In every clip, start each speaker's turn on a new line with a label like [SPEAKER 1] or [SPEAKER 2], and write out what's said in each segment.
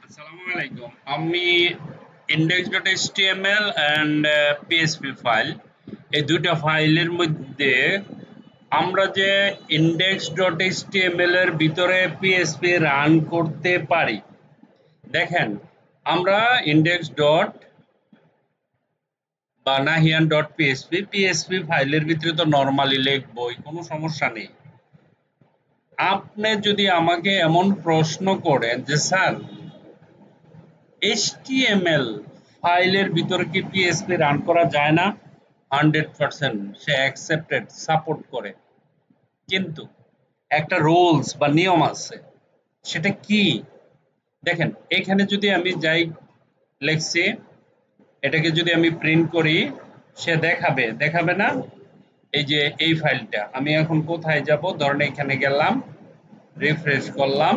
[SPEAKER 1] আসসালামু আলাইকুম। আমি index.html and PHP ফাইল, এই দুইটা ফাইলের মধ্যে আমরা যে index.html এর ভিতরে পিএসপি রান করতে পারি। দেখেন, আমরা index ডট বা নাহিয়ান ডট পিএসপি ফাইলের ভিতরে তো নর্মালি লিখবই, কোনো সমস্যা নেই। আপনি যদি আমাকে এমন প্রশ্ন করেন যে স্যার HTML ফাইলের ভিতরে কি পিএসপি রান করা যায় না, 100% সে অ্যাকসেপ্টেড, সাপোর্ট করে। কিন্তু একটা রুলস বা নিয়ম আছে, সেটা কি? দেখেন, এখানে যদি আমি যাই লিখছি, এটাকে যদি আমি প্রিন্ট করি, সে দেখাবে দেখাবে না? এই যে এই ফাইলটা, আমি এখন কোথায় যাব? ধরেন এখানে গেলাম, রিফ্রেশ করলাম,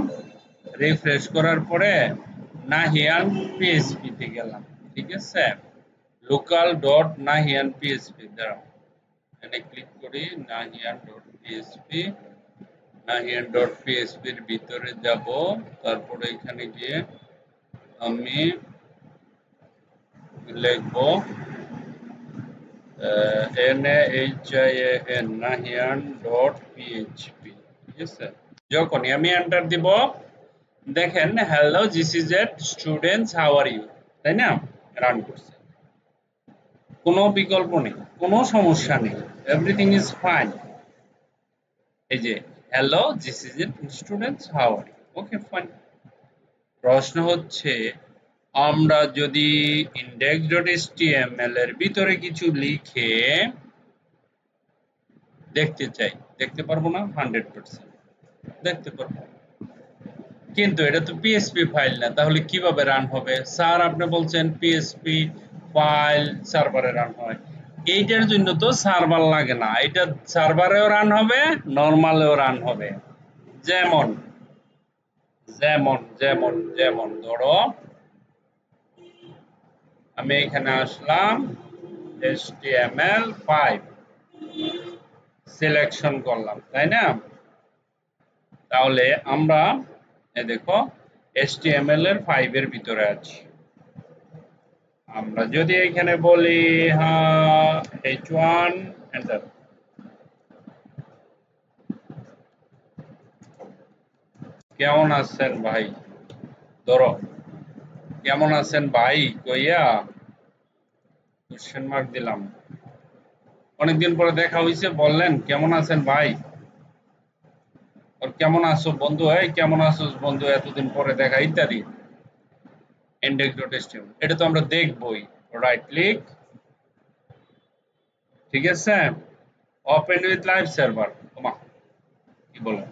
[SPEAKER 1] রিফ্রেশ করার পরে নাহিয়ান পিএসপি তে গেলাম, ঠিক আছে? লোকাল ডট নাহিয়ান পিএসপি, দাঁড়াও, এখানে ক্লিক করি, Nahiyan dot PSP, Nahiyan dot PSP এর ভিতরে যাব। তারপরে এখানে গিয়ে আমি লিখব NAHIAN নাহিয়ান ডট পিএইচপি, ঠিক আছে? যখনই আমি এন্টার দিব, দেখেন hello this is at students how are you, তাই না? রান করছে, কোনো বিকল্প নেই, কোনো সমস্যা নেই, এভরিথিং ইজ ফাইন। এই যে hello this is at students how are you, okay fine. প্রশ্ন হচ্ছে, আমরা যদি index.html এর ভিতরে কিছু লিখে দেখতে চাই, দেখতে পারবো না? 100% দেখতে পারবো, কিন্তু এটা তো পিএসপি ফাইল না, তাহলে কিভাবে রান হবে? স্যার আপনি বলছেন পিএসপি ফাইল সার্ভারে রান হয়, এইটার জন্য তো সার্ভার লাগে না, এটা সার্ভারেও রান হবে, নরমালেও রান হবে। যেমন যেমন যেমন যেমন ধরো, আমি এখানে আসলাম, HTML5 সিলেকশন করলাম, তাই না? তাহলে আমরা দেখো HTML এর 5 এর ভিতরে আছি। আমরা যদি এখানে বলি H1 এন্টার, কেমন আছেন ভাই, ধরো কেমন আছেন ভাই কইয়া কোশ্চেন মার্ক দিলাম। অনেকদিন পরে দেখা হইছে, বললেন কেমন আছেন ভাই, আর কেমন আছো বন্ধু, এই কেমন আছো বন্ধু, এতদিন পরে দেখা, ইত্যাদি। index.html এটা তো আমরা দেখবই। রাইট ক্লিক, ঠিক আছে, ওপেন উইথ লাইভ সার্ভার, ওমা কি বলে,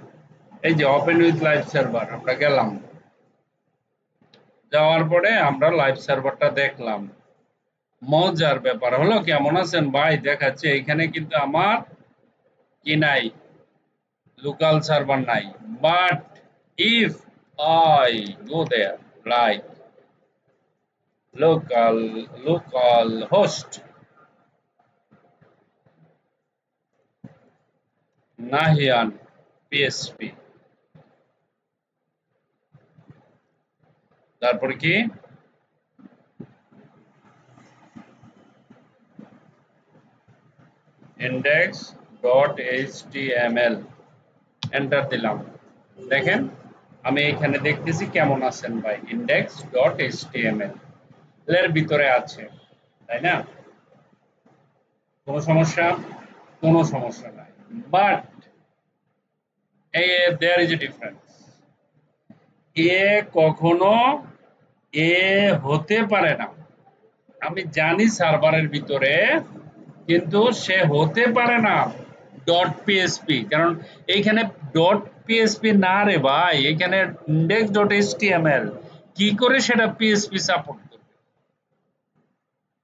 [SPEAKER 1] এই যে ওপেন উইথ লাইভ সার্ভার, আমরা গেলাম, যাওয়ার পরে আমরা লাইভ সার্ভারটা দেখলাম। মজার ব্যাপার হলো, কেমন আছেন ভাই দেখাচ্ছে, এখানে কিন্তু আমার কি নাই, লোকাল সার্ভার নাই। But if I go there, like local host Nahiyan PSP, তারপরে কি index.html, এন্টার দিলাম। দেখেন আমি এখানে দেখতেছি কেমন আছেন ভাই, index.html এর ভিতরে আছে, তাই না? কোনো সমস্যা? কোনো সমস্যা নাই। But there is a difference, এ কখনো এ হতে পারে না। আমি জানি সার্ভারের ভিতরে, কিন্তু সে হতে পারে না ডট পিএসপি, কারণ এইখানে ডট পিএসপি না রে ভাই, এখানে index.html, কি করে সেটা পিএসপি সাপোর্ট করবে?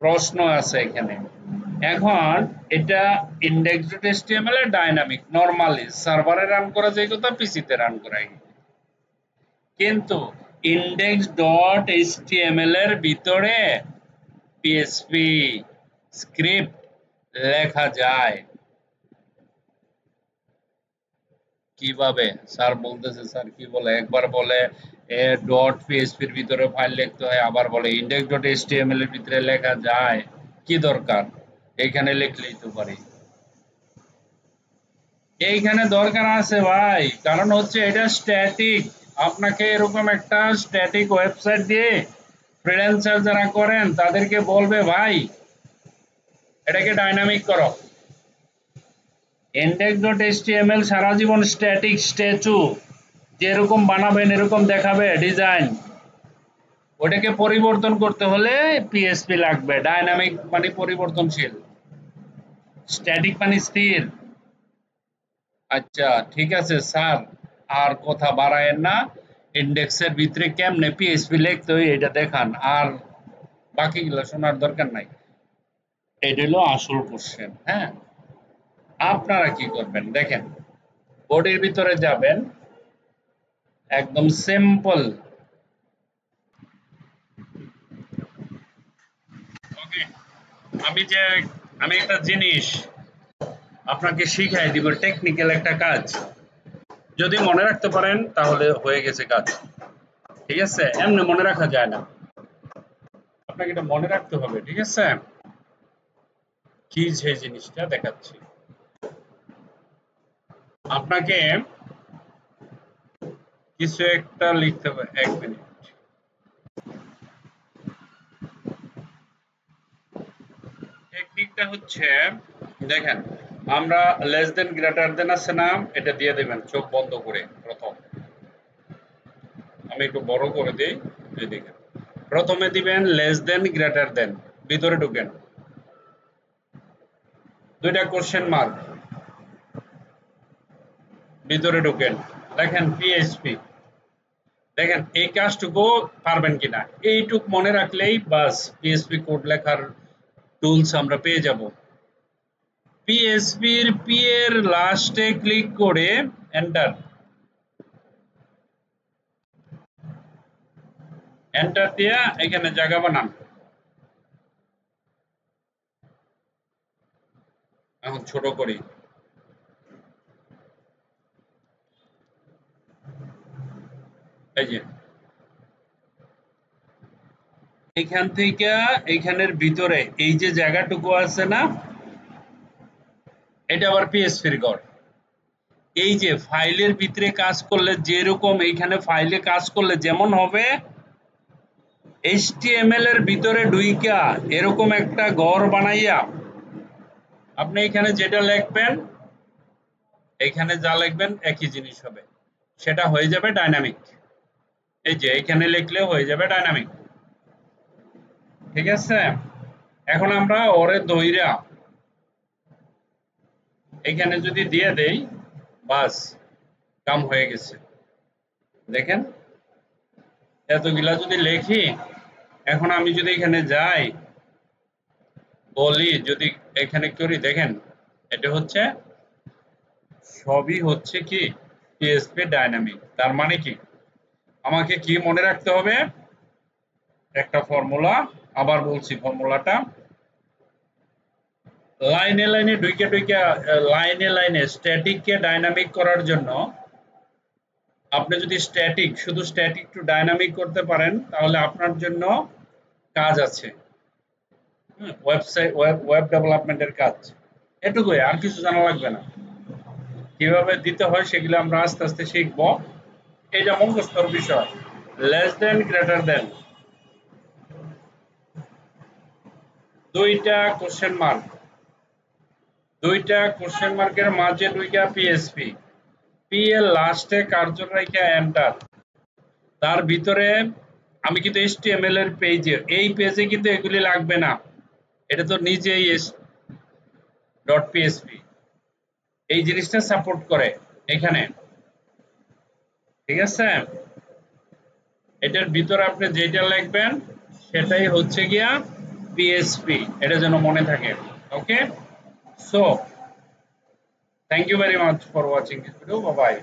[SPEAKER 1] প্রশ্ন আছে এখানে। এখন এটা index.html এর ডাইনামিক, নরমালি সার্ভারে রান করা যায় কথা, পিসিতে রান করা যায়, কিন্তু index.html এর ভিতরে পিএসপি স্ক্রিপ্ট লেখা যায়, কিভাবে স্যার বলতেছে, স্যার কি বলে, একবার বলে ডট পিএইচপি এর ভিতরে ফাইল লিখতে হয়, আবার বলে ইন্ডেক্স ডট এইচটিএমএল এর ভিতরে লেখা যায়, কি দরকার, এখানে লিখলেই তো পারি। এইখানে দরকার আছে ভাই, কারণ হচ্ছে এটা স্ট্যাটিক। আপনাকে এরকম একটা স্ট্যাটিক ওয়েবসাইট দিয়ে ফ্রিল্যান্সার যারা করেন তাদেরকে বলবে ভাই এটাকে ডাইনামিক করো। index.html সারা জীবন স্ট্যাটিক স্ট্যাচু, যেরকম বানাবেন এরকম দেখাবে ডিজাইন, ওটাকে পরিবর্তন করতে হলে পিএসপি লাগবে। ডাইনামিক মানে পরিবর্তনশীল, স্ট্যাটিক মানে স্থির। আচ্ছা ঠিক আছে স্যার, আর কথা বাড়ায়েন না, ইন্ডেক্সের ভিতরে কেমনে পিএসপি লিখতে হয় এটা দেখান, আর বাকিগুলো শোনার দরকার নাই। এটা হলো আসল কোশ্চেন। হ্যাঁ, আপনারা কি করবেন দেখেন, বডির ভিতরে যাবেন, একদম সিম্পল। ওকে, আমি একটা জিনিস আপনাকে শিখাই দিব, টেকনিক্যাল একটা কাজ, যদি মনে রাখতে পারেন তাহলে হয়ে গেছে কাজ। ঠিক আছে, এমনি মনে রাখা যায় না, আপনাকে এটা মনে রাখতে হবে। ঠিক আছে, কি যে জিনিসটা দেখাচ্ছি আপনাকে, কিছু একটা লিখতে হবে। এক মিনিট, টেকনিকটা হচ্ছে দেখেন, আমরা লেস দেন গ্রেটার দেন আছে না, এটা দিয়ে দেবেন চোখ বন্ধ করে। প্রথম আমি একটু বড় করে দিই, এদিকে প্রথমে দিবেন লেস দেন গ্রেটার দেন, ভিতরে ঢুকেন, দুইটা কোশ্চেন মার্ক, ভিতরে ঢুকেন, দেখেন পিএইচপি, দেখেন এই কাজটুকু পারবেন কিনা, এইটুক মনে রাখলেই বাস পিএইচপি কোড লেখার টুলস আমরা পেয়ে যাব। পিএইচপির পি এর লাস্টে ক্লিক করে এন্টার, এন্টার দিয়া এখানে জায়গা বানান। এখন ছোট করি, এই যে এখান থেকে এখানের ভিতরে এই যে জায়গাটুকু আছে না, এটা আবার পিএইচপির ঘর। এই যে ফাইলের ভিতরে কাজ করলে যেরকম এইখানে ফাইলে কাজ করলে যেমন হবে, এইচটিএমএল এর ভিতরে ঢুইকা এরকম একটা ঘর বানাইয়া আপনি এখানে যেটা লিখবেন, এখানে যা লিখবেন একই জিনিস হবে, সেটা হয়ে যাবে ডাইনামিক। এই যে এখানে লিখলে হয়ে যাবে ডাইনামিক। ঠিক আছে, এখন আমরা ওরে ধইরা এখানে যদি দিয়ে দেই, বাস কাম হয়ে গেছে। দেখেন এতগুলা যদি লেখি, এখন আমি যদি এখানে যাই বলি, যদি এখানে করি, দেখেন এটা হচ্ছে সবই হচ্ছে কি পিএসপি ডাইনামিক। তার মানে কি, আমাকে কি মনে রাখতে হবে, একটা ফর্মুলা, আবার বলছি ফর্মুলাটা, লাইনে লাইনে ঢুইকে ঢুইকে, লাইনে লাইনে স্ট্যাটিক কে ডাইনামিক করার জন্য আপনি যদি স্ট্যাটিক শুধু স্ট্যাটিক টু ডাইনামিক করতে পারেন তাহলে আপনার জন্য কাজ আছে। ওয়েবসাইট ওয়েব ডেভেলপমেন্টের কাজ এটুকুই, আর কিছু জানা লাগবে না। কিভাবে দিতে হয় সেগুলো আমরা আস্তে আস্তে শিখব, এটা মুখস্থর বিষয়। লেস দেন গ্রেটার দেন, দুইটা কোশ্চেন মার্ক, দুইটা কোশ্চেন মার্কের মাঝে দুইটা পিএসপি, পি এর লাস্টে কার্যর রেখা এন্টার, তার ভিতরে আমি কিন্তু এইচটিএমএল এর পেজে, এই পেজে কিন্তু এগুলি লাগবে না, এটা তো নিজেই ডট পিএসপি এই জিনিসটা সাপোর্ট করে এখানে। ঠিক আছে, এটার ভিতরে আপনি যেটা লিখবেন সেটাই হচ্ছে গিয়া পিএসপি, এটা যেন মনে থাকে। Okay, so thank you very much for watching this video, bye by.